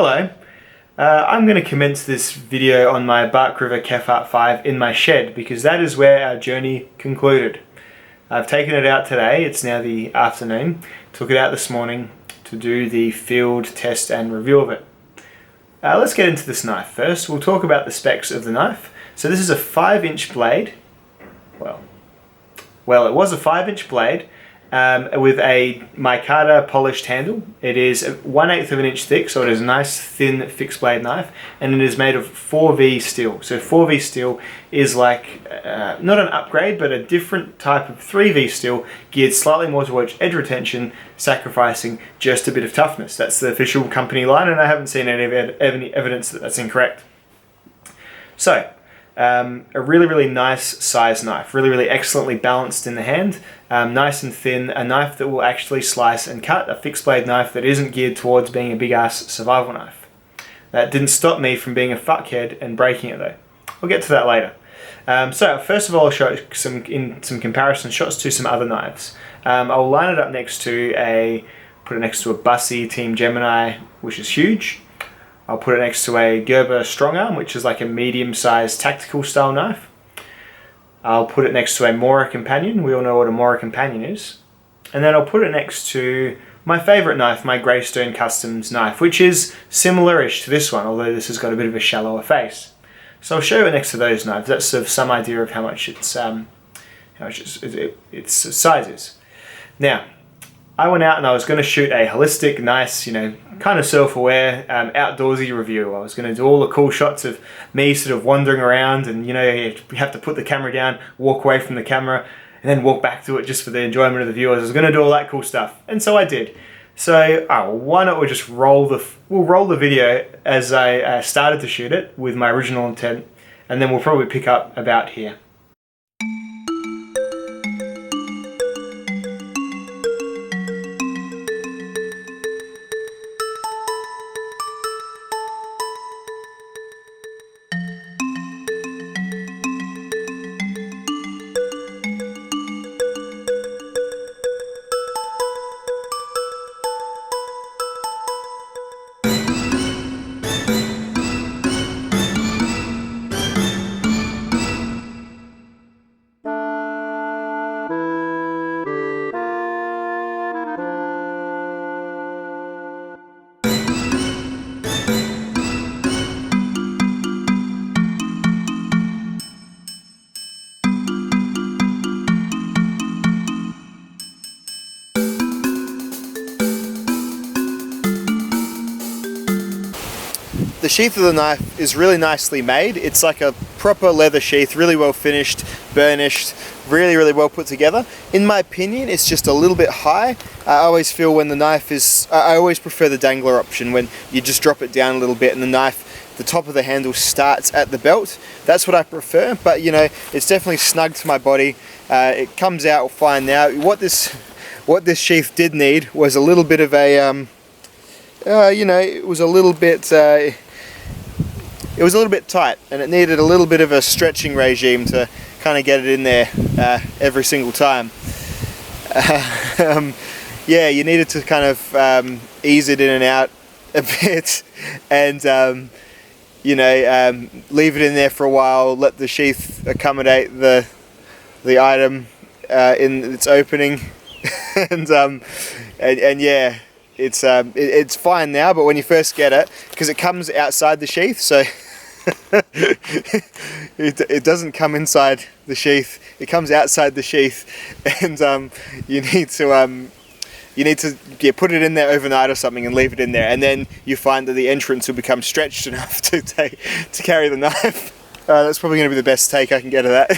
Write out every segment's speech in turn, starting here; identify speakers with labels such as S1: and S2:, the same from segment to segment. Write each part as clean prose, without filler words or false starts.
S1: Hello. I'm going to commence this video on my River Kephart 5 in my shed because that is where our journey concluded. I've taken it out today, it's now the afternoon, took it out this morning to do the field test and review of it. Let's get into this knife first. We'll talk about the specs of the knife. So this is a 5-inch blade. Well, it was a 5-inch blade with a micarta polished handle. It is 1/8 of an inch thick, so it is a nice thin fixed blade knife, and it is made of 4V steel. So 4V steel is like not an upgrade, but a different type of 3V steel geared slightly more towards edge retention, sacrificing just a bit of toughness. That's the official company line, and I haven't seen any evidence that that's incorrect. So a really nice size knife, really excellently balanced in the hand, nice and thin, a knife that will actually slice and cut, a fixed blade knife that isn't geared towards being a big ass survival knife. That didn't stop me from being a fuckhead and breaking it though. We'll get to that later. So first of all, I'll show some comparison shots to some other knives. I'll line it up next to put it next to a Bussy Team Gemini, which is huge. I'll put it next to a Gerber Strong Arm, which is like a medium-sized tactical style knife. I'll put it next to a Mora Companion. We all know what a Mora Companion is. And then I'll put it next to my favourite knife, my Greystone Customs knife, which is similar-ish to this one, although this has got a bit of a shallower face. So I'll show it next to those knives. That's sort of some idea of how much its size is. Now, I went out and I was going to shoot a holistic, nice, kind of self-aware, outdoorsy review. I was going to do all the cool shots of me sort of wandering around, and you have to put the camera down, walk away from the camera, and then walk back to it just for the enjoyment of the viewers. I was going to do all that cool stuff, and so I did. So why not we just roll the video as I started to shoot it with my original intent, and then we'll probably pick up about here. The sheath of the knife is really nicely made. It's like a proper leather sheath, really well finished, burnished, really well put together. In my opinion, it's just a little bit high. I always feel when the knife is, I always prefer the dangler option, when you just drop it down a little bit and the knife, the top of the handle starts at the belt. That's what I prefer, but it's definitely snug to my body. It comes out fine now. What this sheath did need was a little bit of a, it was a little bit tight, and it needed a little bit of a stretching regime to kind of get it in there every single time. Yeah, you needed to kind of ease it in and out a bit, and leave it in there for a while, let the sheath accommodate the item in its opening, and yeah, it's fine now. But when you first get it, because it comes outside the sheath, so it doesn't come inside the sheath, it comes outside the sheath, and you need to put it in there overnight or something and leave it in there, and then you find that the entrance will become stretched enough to carry the knife. That's probably going to be the best take I can get of that.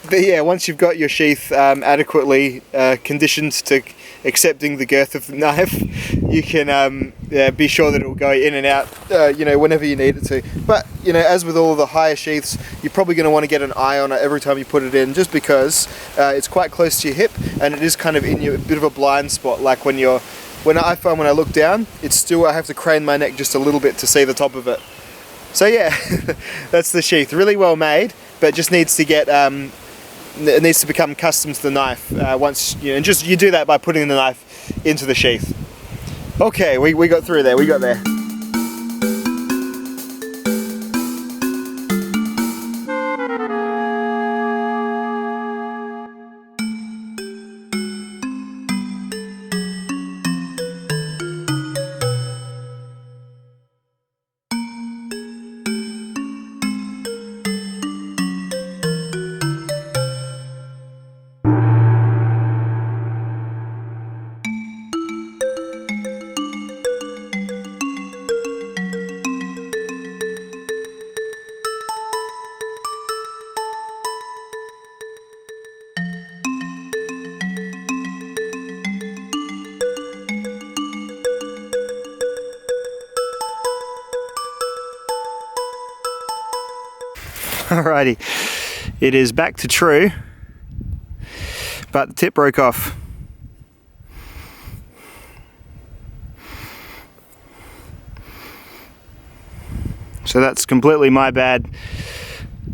S1: But yeah, once you've got your sheath adequately conditioned to accepting the girth of the knife, you can be sure that it will go in and out whenever you need it to. But as with all the higher sheaths, you're probably going to want to get an eye on it every time you put it in, just because it's quite close to your hip, and it is kind of in a bit of a blind spot. Like when I find when I look down, I have to crane my neck just a little bit to see the top of it. So yeah, that's the sheath. Really well made, but just needs to get it needs to become custom to the knife once and you do that by putting the knife into the sheath. Okay, we got through there. We got there.
S2: Alrighty, it is back to true, but the tip broke off. So that's completely my bad.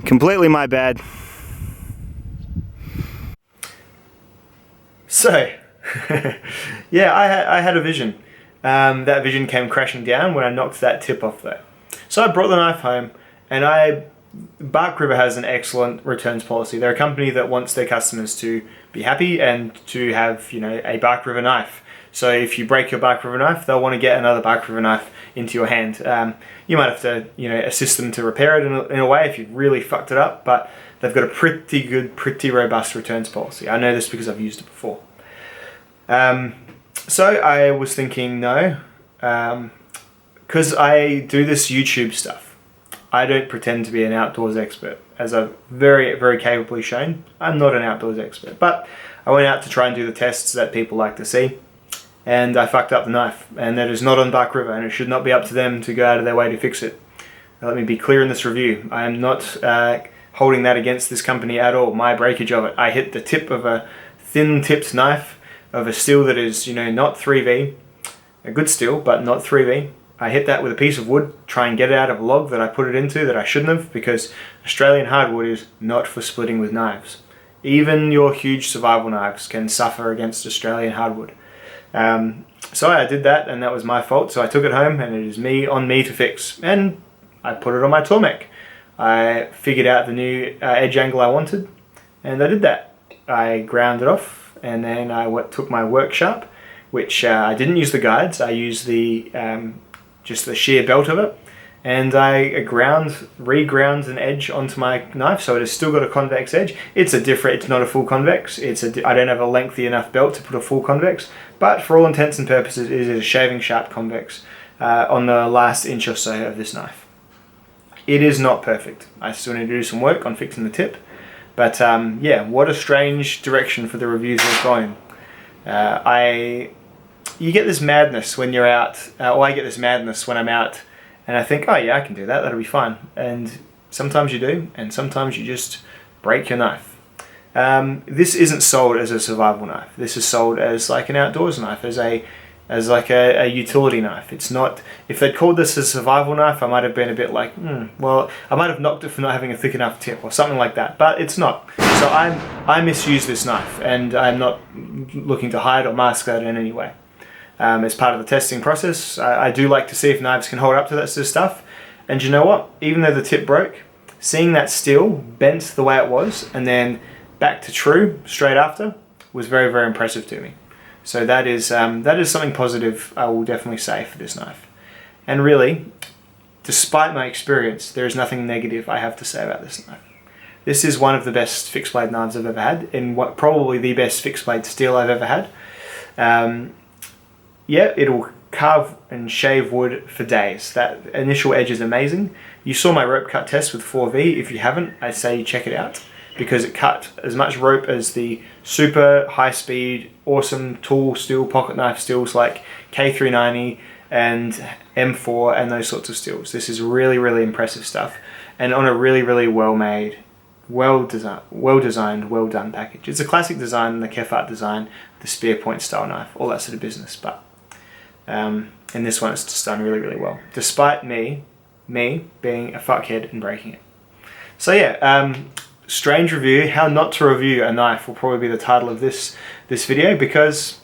S2: Completely my bad.
S1: So, yeah, I had a vision. That vision came crashing down when I knocked that tip off there. So I brought the knife home, and Bark River has an excellent returns policy. They're a company that wants their customers to be happy and to have, you know, a Bark River knife. So if you break your Bark River knife, they'll want to get another Bark River knife into your hand. You might have to, you know, assist them to repair it in a way if you've really fucked it up, but they've got a pretty good, pretty robust returns policy. I know this because I've used it before. So I was thinking, no, because I do this YouTube stuff. I don't pretend to be an outdoors expert. As I've very, very capably shown, I'm not an outdoors expert. But I went out to try and do the tests that people like to see, and I fucked up the knife. And that is not on Bark River, and it should not be up to them to go out of their way to fix it. Now, let me be clear in this review. I am not holding that against this company at all, my breakage of it. I hit the tip of a thin-tipped knife of a steel that is, you know, not 3V, a good steel, but not 3V. I hit that with a piece of wood, try and get it out of a log that I put it into that I shouldn't have, because Australian hardwood is not for splitting with knives. Even your huge survival knives can suffer against Australian hardwood. So I did that, and that was my fault, so I took it home, and it is on me to fix. And I put it on my Tormek. I figured out the new edge angle I wanted, and I did that. I ground it off, and then I took my work sharp, which I didn't use the guides. I used just the sheer belt of it, and I reground an edge onto my knife, so it has still got a convex edge. It's not a full convex. I don't have a lengthy enough belt to put a full convex, but for all intents and purposes, it is a shaving sharp convex on the last inch or so of this knife. It is not perfect. I still need to do some work on fixing the tip. But yeah, what a strange direction for the reviews have gone. You get this madness when you're out, or I get this madness when I'm out, and I think, oh yeah, I can do that, that'll be fine. And sometimes you do, and sometimes you just break your knife. This isn't sold as a survival knife. This is sold as like an outdoors knife, as like a utility knife. It's not. If they'd called this a survival knife, I might have been a bit like, well, I might have knocked it for not having a thick enough tip or something like that. But it's not. So I misuse this knife, and I'm not looking to hide or mask that in any way. As part of the testing process, I do like to see if knives can hold up to that sort of stuff. And you know what? Even though the tip broke, seeing that steel bent the way it was and then back to true straight after was very, very impressive to me. So that is something positive I will definitely say for this knife. And really, despite my experience, there is nothing negative I have to say about this knife. This is one of the best fixed blade knives I've ever had, and probably the best fixed blade steel I've ever had. Yeah, it'll carve and shave wood for days. That initial edge is amazing. You saw my rope cut test with 4V. If you haven't, I say you check it out, because it cut as much rope as the super high speed, awesome tool steel pocket knife steels like K390 and M4 and those sorts of steels. This is really, really impressive stuff, and on a really, really well made, well designed, well done package. It's a classic design, the Kephart design, the spear point style knife, all that sort of business. But in this one, it's just done really, really well, despite me being a fuckhead and breaking it. So yeah, strange review. How not to review a knife will probably be the title of this video, because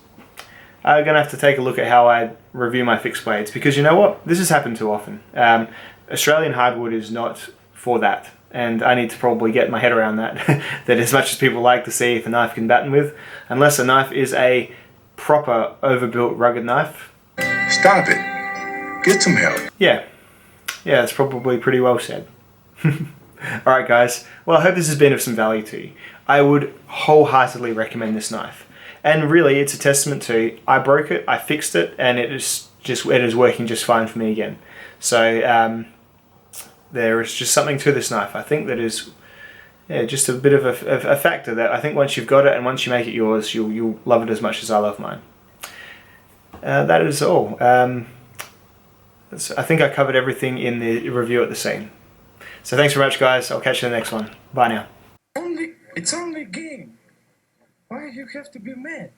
S1: I'm gonna have to take a look at how I review my fixed blades, because you know what, this has happened too often. Australian hardwood is not for that, and I need to probably get my head around that. That as much as people like to see if a knife can batten with, unless a knife is a proper overbuilt rugged knife,
S3: stop it, get some help.
S1: Yeah, that's probably pretty well said. Alright guys, well, I hope this has been of some value to you. I would wholeheartedly recommend this knife. And really, it's a testament to, I broke it, I fixed it, and it is working just fine for me again. So there is just something to this knife. I think that is just a bit of a factor that I think once you've got it and once you make it yours, you'll love it as much as I love mine. That is all. I think I covered everything in the review at the scene. So thanks very much, guys. I'll catch you in the next one. Bye now.
S3: It's only a game. Why you have to be mad?